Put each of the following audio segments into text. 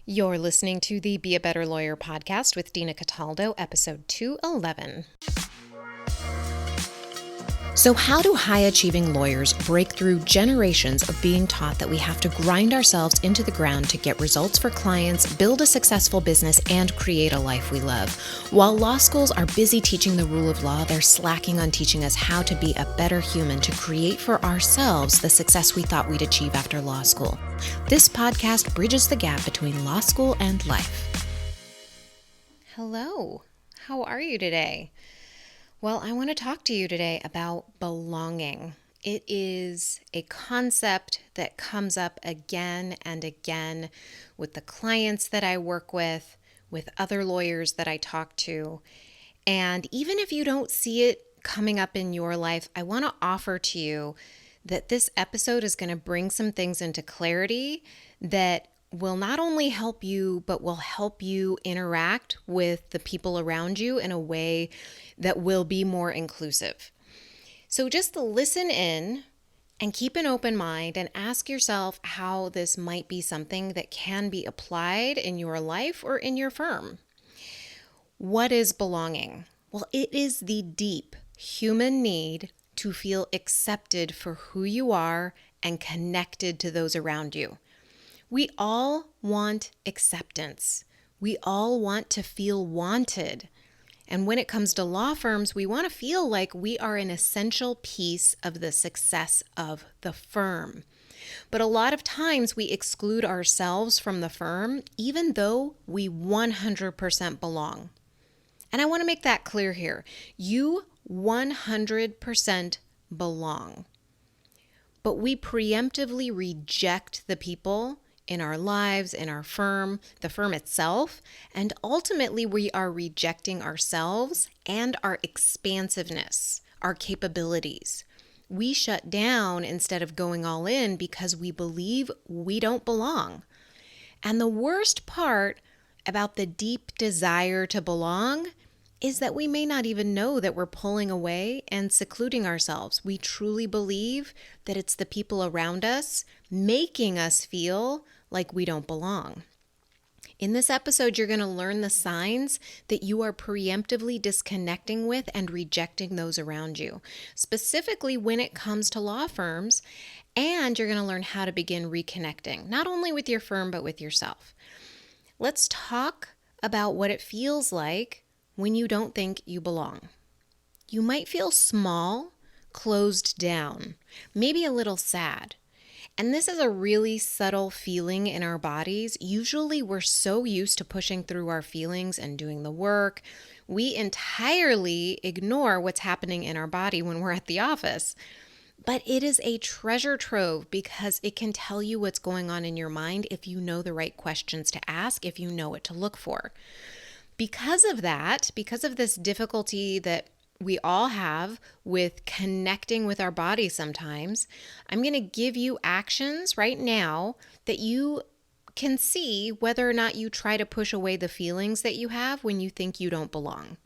You're listening to the Be a Better Lawyer podcast with Dina Cataldo, episode 211. So how do high-achieving lawyers break through generations of being taught that we have to grind ourselves into the ground to get results for clients, build a successful business, and create a life we love? While law schools are busy teaching the rule of law, they're slacking on teaching us how to be a better human to create for ourselves the success we thought we'd achieve after law school. This podcast bridges the gap between law school and life. Hello, how are you today? Well, I want to talk to you today about belonging. It is a concept that comes up again and again with the clients that I work with other lawyers that I talk to. And even if you don't see it coming up in your life, I want to offer to you that this episode is going to bring some things into clarity that will not only help you, but will help you interact with the people around you in a way that will be more inclusive. So just listen in and keep an open mind and ask yourself how this might be something that can be applied in your life or in your firm. What is belonging? Well, it is the deep human need to feel accepted for who you are and connected to those around you. We all want acceptance. We all want to feel wanted. And when it comes to law firms, we want to feel like we are an essential piece of the success of the firm. But a lot of times we exclude ourselves from the firm, even though we 100% belong. And I want to make that clear here. You 100% belong. But we preemptively reject the people in our lives, in our firm, the firm itself, and ultimately we are rejecting ourselves and our expansiveness, our capabilities. We shut down instead of going all in because we believe we don't belong. And the worst part about the deep desire to belong is that we may not even know that we're pulling away and secluding ourselves. We truly believe that it's the people around us making us feel like we don't belong. In this episode, you're going to learn the signs that you are preemptively disconnecting with and rejecting those around you, specifically when it comes to law firms, and you're going to learn how to begin reconnecting, not only with your firm, but with yourself. Let's talk about what it feels like when you don't think you belong. You might feel small, closed down, maybe a little sad. And this is a really subtle feeling in our bodies. Usually we're so used to pushing through our feelings and doing the work, we entirely ignore what's happening in our body when we're at the office. But it is a treasure trove because it can tell you what's going on in your mind if you know the right questions to ask, if you know what to look for. Because of that, because of this difficulty that we all have with connecting with our body sometimes, I'm going to give you actions right now that you can see whether or not you try to push away the feelings that you have when you think you don't belong.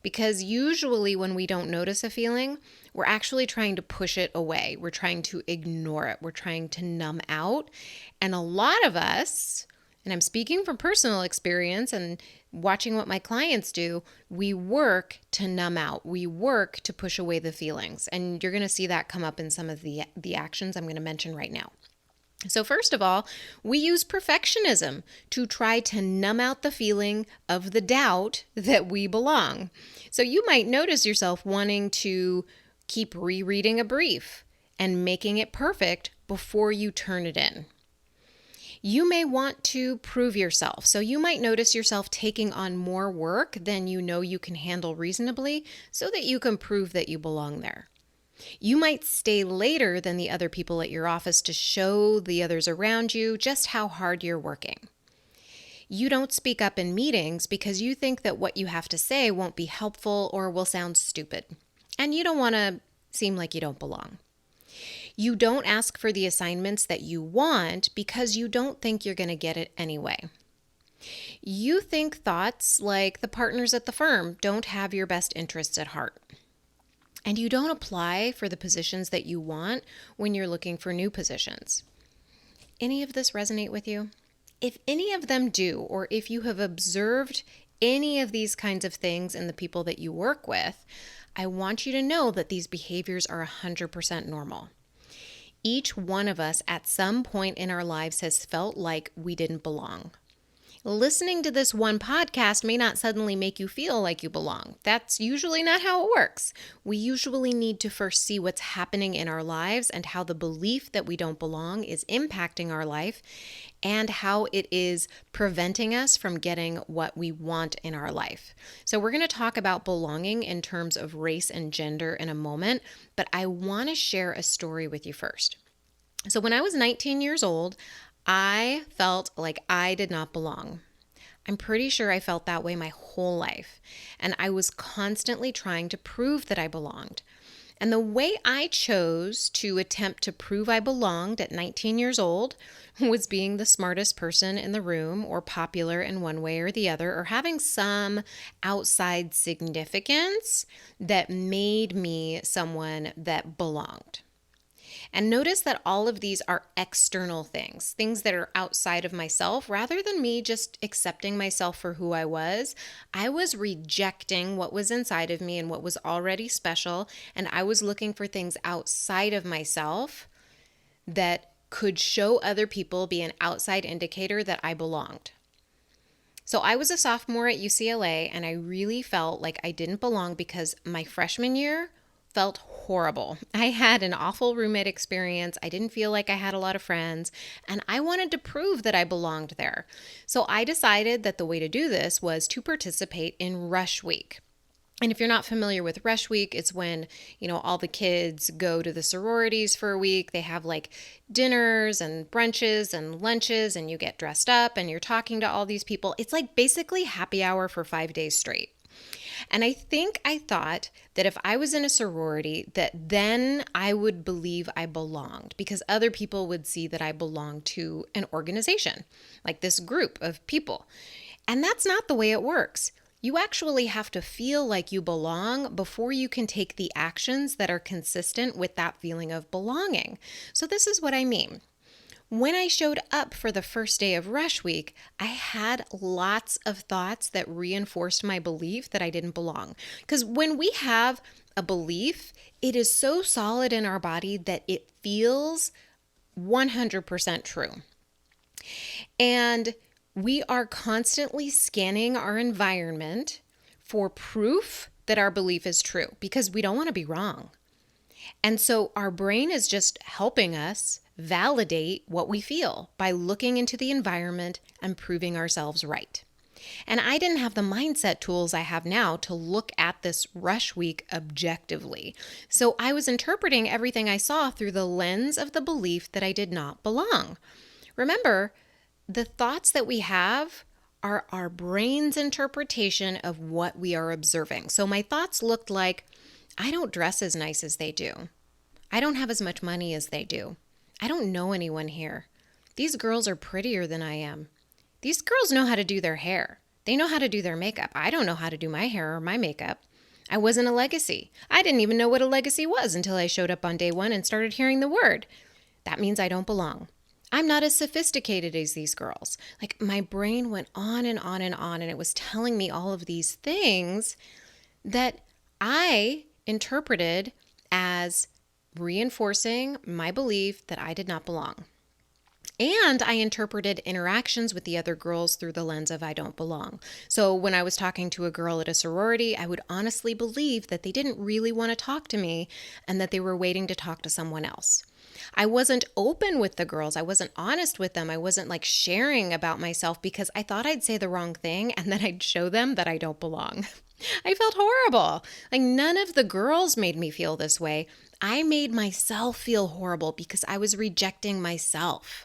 Because usually when we don't notice a feeling, we're actually trying to push it away. We're trying to ignore it. We're trying to numb out. And a lot of us, and I'm speaking from personal experience and watching what my clients do, we work to numb out. We work to push away the feelings. And you're going to see that come up in some of the actions I'm going to mention right now. So first of all, we use perfectionism to try to numb out the feeling of the doubt that we belong. So you might notice yourself wanting to keep rereading a brief and making it perfect before you turn it in. You may want to prove yourself. So you might notice yourself taking on more work than you know you can handle reasonably so that you can prove that you belong there. You might stay later than the other people at your office to show the others around you just how hard you're working. You don't speak up in meetings because you think that what you have to say won't be helpful or will sound stupid. And you don't want to seem like you don't belong. You don't ask for the assignments that you want because you don't think you're going to get it anyway. You think thoughts like the partners at the firm don't have your best interests at heart. And you don't apply for the positions that you want when you're looking for new positions. Any of this resonate with you? If any of them do, or if you have observed any of these kinds of things in the people that you work with, I want you to know that these behaviors are 100% normal. Each one of us at some point in our lives has felt like we didn't belong. Listening to this one podcast may not suddenly make you feel like you belong. That's usually not how it works. We usually need to first see what's happening in our lives and how the belief that we don't belong is impacting our life and how it is preventing us from getting what we want in our life. So we're going to talk about belonging in terms of race and gender in a moment, but I want to share a story with you first. So when I was 19 years old, I felt like I did not belong. I'm pretty sure I felt that way my whole life, and I was constantly trying to prove that I belonged. And the way I chose to attempt to prove I belonged at 19 years old was being the smartest person in the room, or popular in one way or the other, or having some outside significance that made me someone that belonged. And notice that all of these are external things, things that are outside of myself. Rather than me just accepting myself for who I was rejecting what was inside of me and what was already special. And I was looking for things outside of myself that could show other people, be an outside indicator that I belonged. So I was a sophomore at UCLA, and I really felt like I didn't belong because my freshman year felt horrible. I had an awful roommate experience. I didn't feel like I had a lot of friends, and I wanted to prove that I belonged there. So I decided that the way to do this was to participate in Rush Week. And if you're not familiar with Rush Week, it's when, all the kids go to the sororities for a week. They have like dinners and brunches and lunches, and you get dressed up and you're talking to all these people. It's like basically happy hour for 5 days straight. And I thought that if I was in a sorority, that then I would believe I belonged because other people would see that I belonged to an organization, like this group of people. And that's not the way it works. You actually have to feel like you belong before you can take the actions that are consistent with that feeling of belonging. So this is what I mean. When I showed up for the first day of Rush Week, I had lots of thoughts that reinforced my belief that I didn't belong. Because when we have a belief, it is so solid in our body that it feels 100% true. And we are constantly scanning our environment for proof that our belief is true because we don't want to be wrong. And so our brain is just helping us validate what we feel by looking into the environment and proving ourselves right. And I didn't have the mindset tools I have now to look at this Rush Week objectively. So I was interpreting everything I saw through the lens of the belief that I did not belong. Remember, the thoughts that we have are our brain's interpretation of what we are observing. So my thoughts looked like, I don't dress as nice as they do. I don't have as much money as they do. I don't know anyone here. These girls are prettier than I am. These girls know how to do their hair. They know how to do their makeup. I don't know how to do my hair or my makeup. I wasn't a legacy. I didn't even know what a legacy was until I showed up on day one and started hearing the word. That means I don't belong. I'm not as sophisticated as these girls. Like my brain went on and on and on, and it was telling me all of these things that I interpreted as reinforcing my belief that I did not belong. And I interpreted interactions with the other girls through the lens of I don't belong. So when I was talking to a girl at a sorority, I would honestly believe that they didn't really want to talk to me and that they were waiting to talk to someone else. I wasn't open with the girls. I wasn't honest with them. I wasn't like sharing about myself because I thought I'd say the wrong thing and then I'd show them that I don't belong. I felt horrible. Like none of the girls made me feel this way. I made myself feel horrible because I was rejecting myself.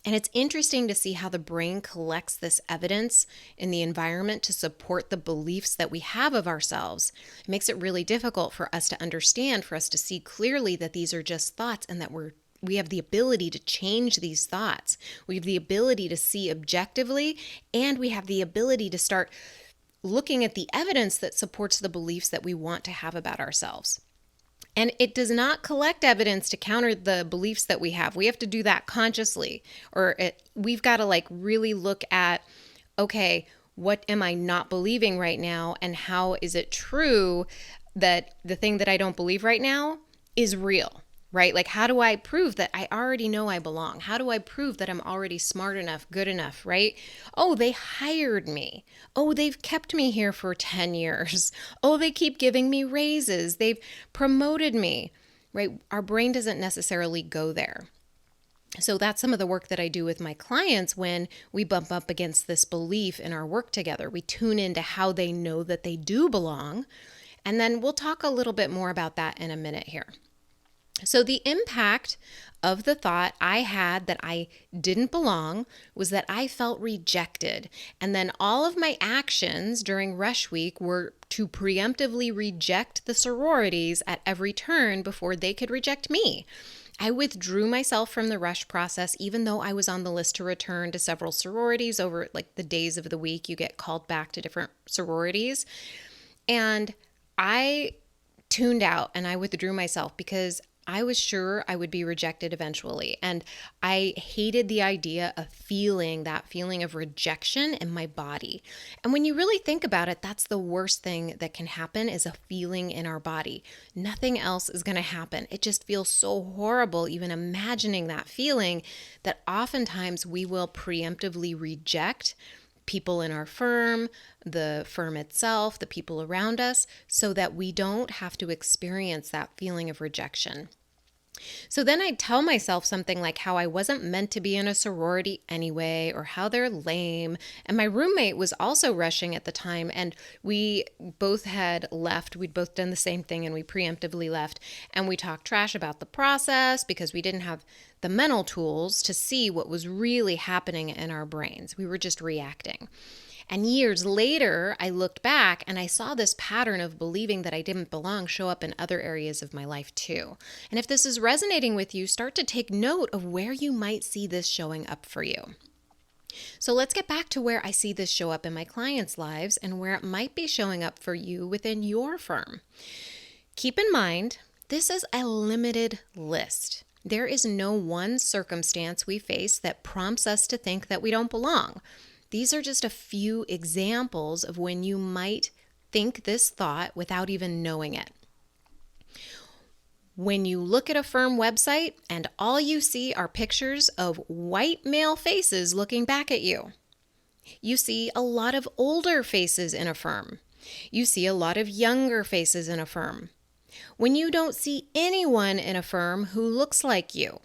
And it's interesting to see how the brain collects this evidence in the environment to support the beliefs that we have of ourselves. It makes it really difficult for us to understand, for us to see clearly that these are just thoughts and that we have the ability to change these thoughts. We have the ability to see objectively, and we have the ability to start looking at the evidence that supports the beliefs that we want to have about ourselves. And it does not collect evidence to counter the beliefs that we have. We have to do that consciously, we've got to like really look at, okay, what am I not believing right now? And how is it true that the thing that I don't believe right now is real, right? Like, how do I prove that I already know I belong? How do I prove that I'm already smart enough, good enough, right? Oh, they hired me. Oh, they've kept me here for 10 years. Oh, they keep giving me raises. They've promoted me, right? Our brain doesn't necessarily go there. So that's some of the work that I do with my clients when we bump up against this belief in our work together. We tune into how they know that they do belong. And then we'll talk a little bit more about that in a minute here. So the impact of the thought I had that I didn't belong was that I felt rejected. And then all of my actions during rush week were to preemptively reject the sororities at every turn before they could reject me. I withdrew myself from the rush process, even though I was on the list to return to several sororities over like the days of the week. You get called back to different sororities. And I tuned out and I withdrew myself because I was sure I would be rejected eventually. And I hated the idea of feeling that feeling of rejection in my body. And when you really think about it, that's the worst thing that can happen is a feeling in our body. Nothing else is going to happen. It just feels so horrible, even imagining that feeling, that oftentimes we will preemptively reject people in our firm, the firm itself, the people around us, so that we don't have to experience that feeling of rejection. So then I'd tell myself something like how I wasn't meant to be in a sorority anyway, or how they're lame. And my roommate was also rushing at the time, and we both had left. We'd both done the same thing, and we preemptively left. And we talked trash about the process because we didn't have the mental tools to see what was really happening in our brains. We were just reacting. And years later, I looked back and I saw this pattern of believing that I didn't belong show up in other areas of my life too. And if this is resonating with you, start to take note of where you might see this showing up for you. So let's get back to where I see this show up in my clients' lives and where it might be showing up for you within your firm. Keep in mind, this is a limited list. There is no one circumstance we face that prompts us to think that we don't belong. These are just a few examples of when you might think this thought without even knowing it. When you look at a firm website and all you see are pictures of white male faces looking back at you, you see a lot of older faces in a firm. You see a lot of younger faces in a firm. When you don't see anyone in a firm who looks like you,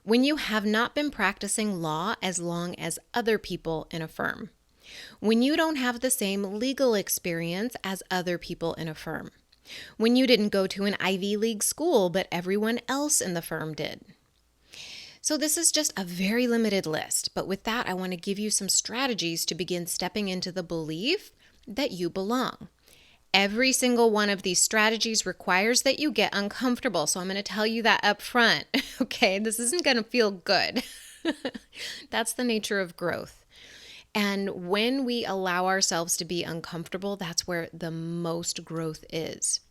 when you have not been practicing law as long as other people in a firm, when you don't have the same legal experience as other people in a firm, when you didn't go to an Ivy League school but everyone else in the firm did. So this is just a very limited list, but with that, I want to give you some strategies to begin stepping into the belief that you belong. Every single one of these strategies requires that you get uncomfortable. So I'm going to tell you that up front. Okay, this isn't going to feel good. That's the nature of growth. And when we allow ourselves to be uncomfortable, that's where the most growth is.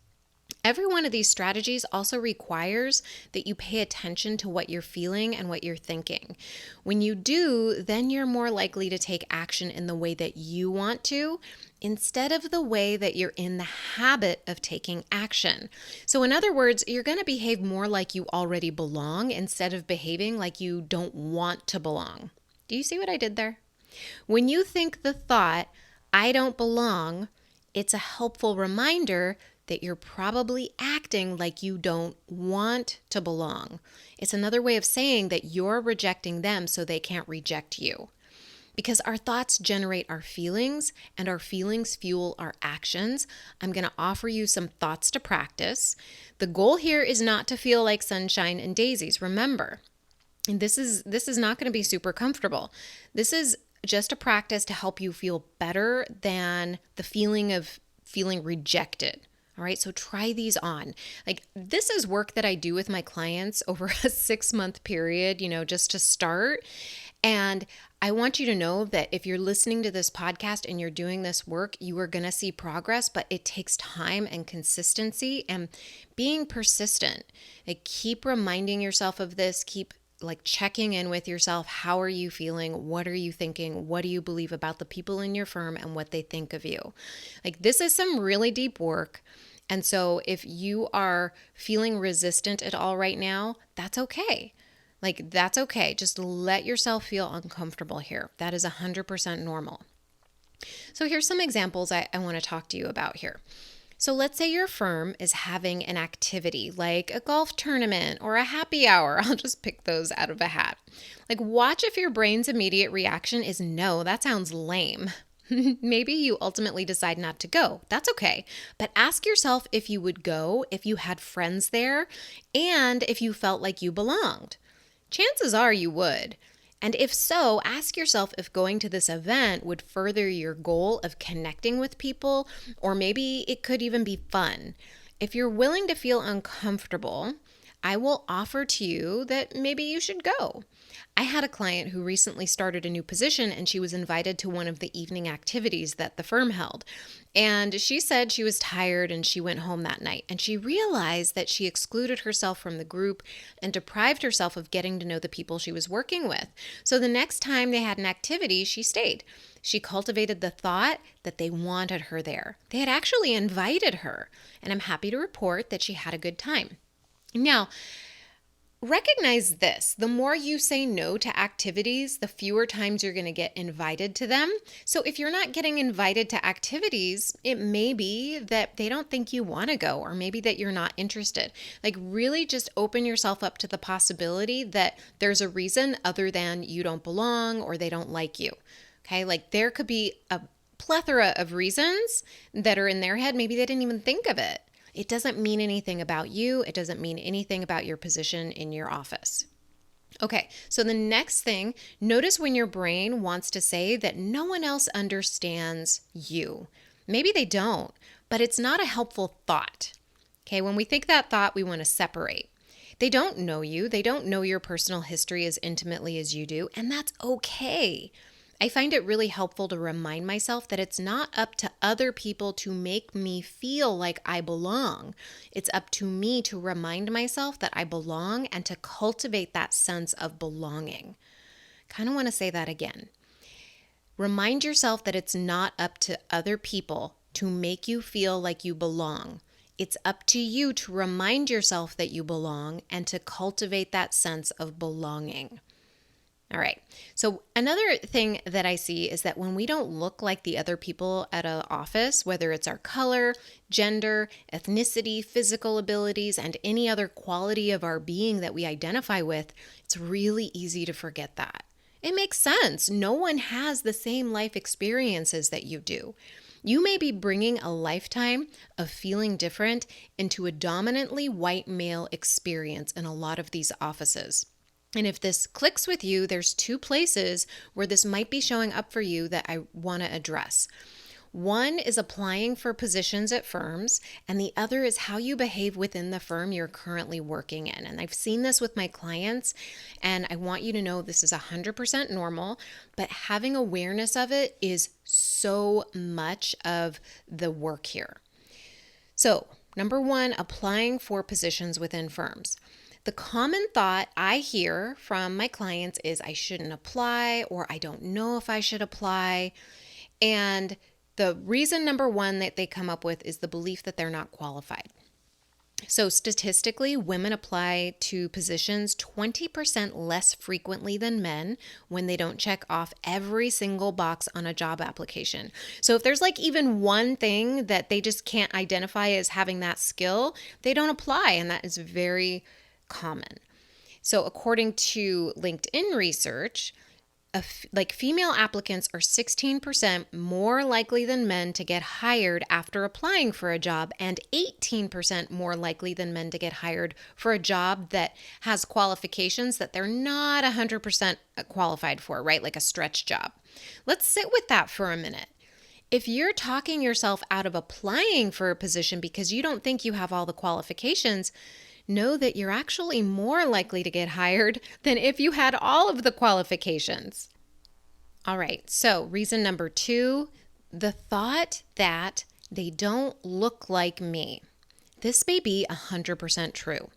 Every one of these strategies also requires that you pay attention to what you're feeling and what you're thinking. When you do, then you're more likely to take action in the way that you want to, instead of the way that you're in the habit of taking action. So in other words, you're going to behave more like you already belong instead of behaving like you don't want to belong. Do you see what I did there? When you think the thought, I don't belong, it's a helpful reminder that you're probably acting like you don't want to belong. It's another way of saying that you're rejecting them so they can't reject you. Because our thoughts generate our feelings and our feelings fuel our actions, I'm going to offer you some thoughts to practice. The goal here is not to feel like sunshine and daisies. Remember, and this is not going to be super comfortable. This is just a practice to help you feel better than the feeling of feeling rejected. All right, so try these on. Like, this is work that I do with my clients over a 6-month period, just to start. And I want you to know that if you're listening to this podcast and you're doing this work, you are going to see progress, but it takes time and consistency and being persistent. Like, keep reminding yourself of this, keep checking in with yourself. How are you feeling? What are you thinking? What do you believe about the people in your firm and what they think of you? This is some really deep work. And so if you are feeling resistant at all right now, that's okay. That's okay. Just let yourself feel uncomfortable here. That is 100% normal. So here's some examples I want to talk to you about here. So let's say your firm is having an activity like a golf tournament or a happy hour. I'll just pick those out of a hat. Watch if your brain's immediate reaction is no, that sounds lame. Maybe you ultimately decide not to go. That's okay. But ask yourself if you would go if you had friends there and if you felt like you belonged. Chances are you would. And if so, ask yourself if going to this event would further your goal of connecting with people, or maybe it could even be fun. If you're willing to feel uncomfortable, I will offer to you that maybe you should go. I had a client who recently started a new position and she was invited to one of the evening activities that the firm held. And she said she was tired and she went home that night. And she realized that she excluded herself from the group and deprived herself of getting to know the people she was working with. So the next time they had an activity, she stayed. She cultivated the thought that they wanted her there. They had actually invited her. And I'm happy to report that she had a good time. Now, recognize this. The more you say no to activities, the fewer times you're going to get invited to them. So if you're not getting invited to activities, it may be that they don't think you want to go, or maybe that you're not interested. Really just open yourself up to the possibility that there's a reason other than you don't belong or they don't like you. Okay? There could be a plethora of reasons that are in their head. Maybe they didn't even think of it. It doesn't mean anything about you. It doesn't mean anything about your position in your office. Okay, so the next thing, notice when your brain wants to say that no one else understands you. Maybe they don't, but it's not a helpful thought. Okay, when we think that thought, we want to separate. They don't know you. They don't know your personal history as intimately as you do, and that's okay. I find it really helpful to remind myself that it's not up to other people to make me feel like I belong. It's up to me to remind myself that I belong and to cultivate that sense of belonging. Kind of want to say that again. Remind yourself that it's not up to other people to make you feel like you belong. It's up to you to remind yourself that you belong and to cultivate that sense of belonging. All right. So another thing that I see is that when we don't look like the other people at an office, whether it's our color, gender, ethnicity, physical abilities, and any other quality of our being that we identify with, it's really easy to forget that. It makes sense. No one has the same life experiences that you do. You may be bringing a lifetime of feeling different into a dominantly white male experience in a lot of these offices. And if this clicks with you, there's two places where this might be showing up for you that I want to address. One is applying for positions at firms, and the other is how you behave within the firm you're currently working in. And I've seen this with my clients, and I want you to know this is 100% normal, but having awareness of it is so much of the work here. So, number one, applying for positions within firms. The common thought I hear from my clients is I shouldn't apply, or I don't know if I should apply. And the reason number one that they come up with is the belief that they're not qualified. So statistically, women apply to positions 20% less frequently than men when they don't check off every single box on a job application. So if there's even one thing that they just can't identify as having that skill, they don't apply, and that is very common. So according to LinkedIn research, female applicants are 16% more likely than men to get hired after applying for a job, and 18% more likely than men to get hired for a job that has qualifications that they're not 100% qualified for, right? Like a stretch job. Let's sit with that for a minute. If you're talking yourself out of applying for a position because you don't think you have all the qualifications, know that you're actually more likely to get hired than if you had all of the qualifications. All right. So, reason number 2, the thought that they don't look like me. This may be 100% true.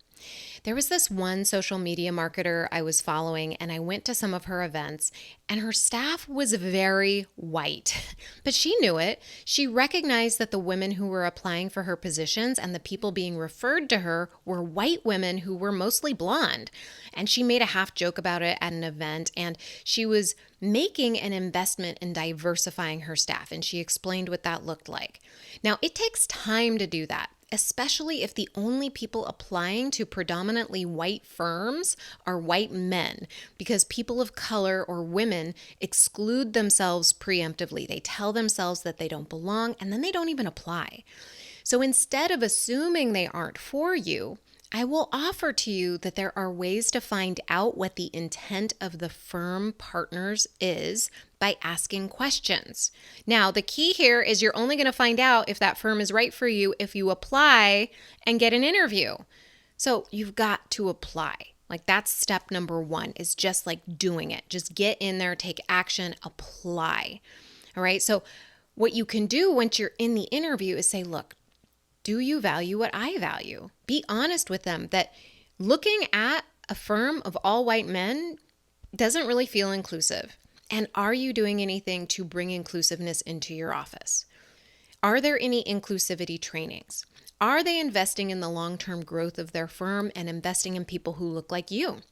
There was this one social media marketer I was following, and I went to some of her events, and her staff was very white. But she knew it. She recognized that the women who were applying for her positions and the people being referred to her were white women who were mostly blonde. And she made a half joke about it at an event, and she was making an investment in diversifying her staff, and she explained what that looked like. Now, it takes time to do that, especially if the only people applying to predominantly white firms are white men, because people of color or women exclude themselves preemptively. They tell themselves that they don't belong, and then they don't even apply. So instead of assuming they aren't for you, I will offer to you that there are ways to find out what the intent of the firm partners is by asking questions. Now, the key here is you're only going to find out if that firm is right for you if you apply and get an interview. So you've got to apply. Like, that's step number 1, is just like doing it. Just get in there, take action, apply. All right. So what you can do once you're in the interview is say, look, do you value what I value? Be honest with them that looking at a firm of all white men doesn't really feel inclusive. And are you doing anything to bring inclusiveness into your office? Are there any inclusivity trainings? Are they investing in the long-term growth of their firm and investing in people who look like you?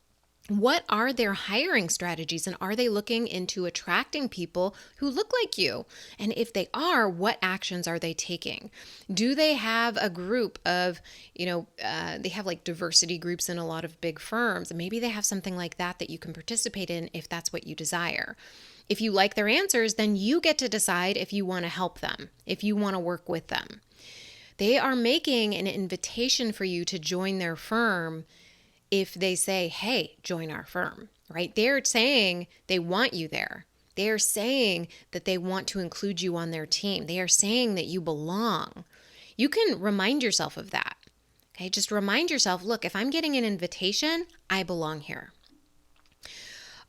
What are their hiring strategies, and are they looking into attracting people who look like you? And if they are, what actions are they taking? Do they have a group of, they have like diversity groups in a lot of big firms. Maybe they have something like that you can participate in if that's what you desire. If you like their answers, then you get to decide if you want to help them, if you want to work with them. They are making an invitation for you to join their firm. If they say, hey, join our firm, right? They're saying they want you there. They are saying that they want to include you on their team. They are saying that you belong. You can remind yourself of that. Okay, just remind yourself, look, if I'm getting an invitation, I belong here.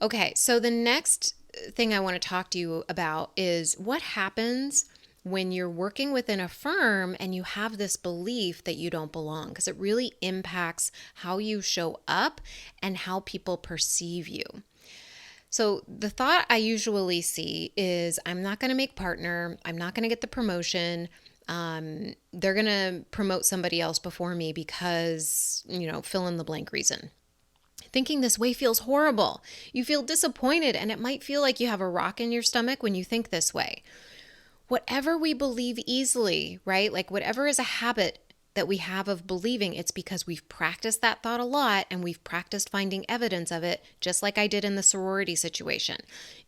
Okay, so the next thing I want to talk to you about is what happens when you're working within a firm and you have this belief that you don't belong, because it really impacts how you show up and how people perceive you. So the thought I usually see is, I'm not going to make partner. I'm not going to get the promotion. They're going to promote somebody else before me because, fill in the blank reason. Thinking this way feels horrible. You feel disappointed, and it might feel like you have a rock in your stomach when you think this way. Whatever we believe easily, right? Like whatever is a habit that we have of believing, it's because we've practiced that thought a lot and we've practiced finding evidence of it, just like I did in the sorority situation.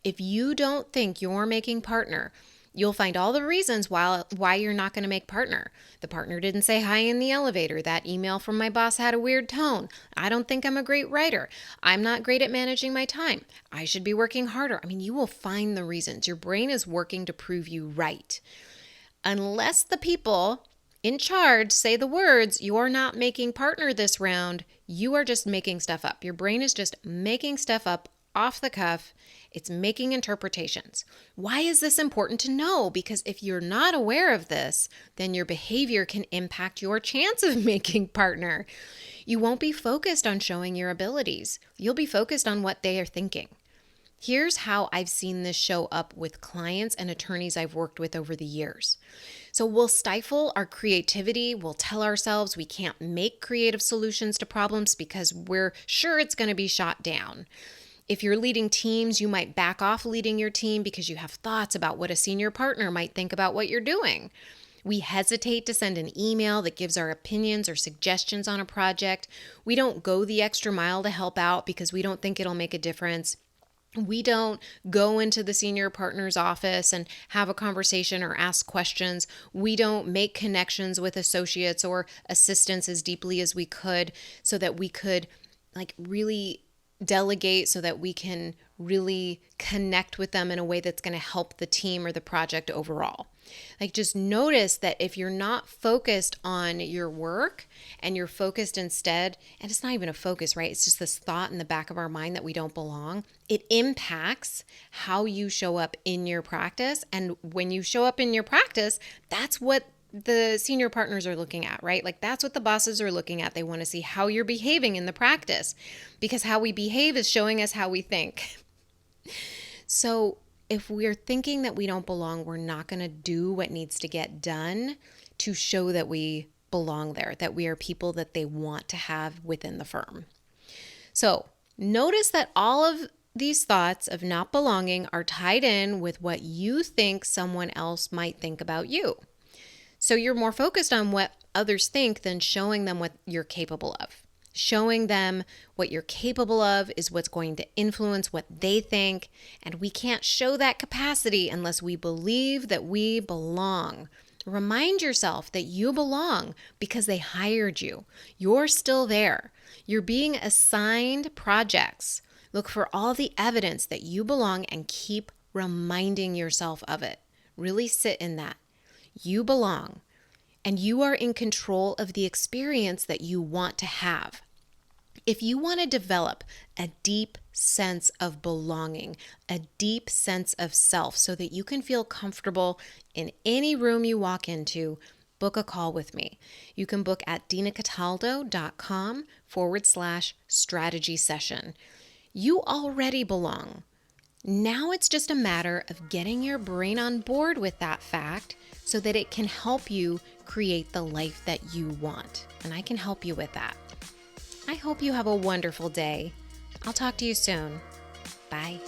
If you don't think you're making partner, you'll find all the reasons why you're not going to make partner. The partner didn't say hi in the elevator. That email from my boss had a weird tone. I don't think I'm a great writer. I'm not great at managing my time. I should be working harder. You will find the reasons. Your brain is working to prove you right. Unless the people in charge say the words, "You're not making partner this round," you are just making stuff up. Your brain is just making stuff up off the cuff. It's making interpretations. Why is this important to know? Because if you're not aware of this, then your behavior can impact your chance of making partner. You won't be focused on showing your abilities. You'll be focused on what they are thinking. Here's how I've seen this show up with clients and attorneys I've worked with over the years. So we'll stifle our creativity. We'll tell ourselves we can't make creative solutions to problems because we're sure it's going to be shot down. If you're leading teams, you might back off leading your team because you have thoughts about what a senior partner might think about what you're doing. We hesitate to send an email that gives our opinions or suggestions on a project. We don't go the extra mile to help out because we don't think it'll make a difference. We don't go into the senior partner's office and have a conversation or ask questions. We don't make connections with associates or assistants as deeply as we could so that we could really delegate, so that we can really connect with them in a way that's going to help the team or the project overall. Like, just notice that if you're not focused on your work and you're focused instead, and it's not even a focus, right? It's just this thought in the back of our mind that we don't belong. It impacts how you show up in your practice. And when you show up in your practice, that's what the senior partners are looking at, right? Like, that's what the bosses are looking at. They want to see how you're behaving in the practice, because how we behave is showing us how we think. So if we're thinking that we don't belong, we're not going to do what needs to get done to show that we belong there, that we are people that they want to have within the firm. So notice that all of these thoughts of not belonging are tied in with what you think someone else might think about you. So you're more focused on what others think than showing them what you're capable of. Showing them what you're capable of is what's going to influence what they think, and we can't show that capacity unless we believe that we belong. Remind yourself that you belong because they hired you. You're still there. You're being assigned projects. Look for all the evidence that you belong and keep reminding yourself of it. Really sit in that. You belong, and you are in control of the experience that you want to have. If you want to develop a deep sense of belonging, a deep sense of self, so that you can feel comfortable in any room you walk into, book a call with me. You can book at dinacataldo.com/strategy session. You already belong. Now it's just a matter of getting your brain on board with that fact so that it can help you create the life that you want. And I can help you with that. I hope you have a wonderful day. I'll talk to you soon. Bye.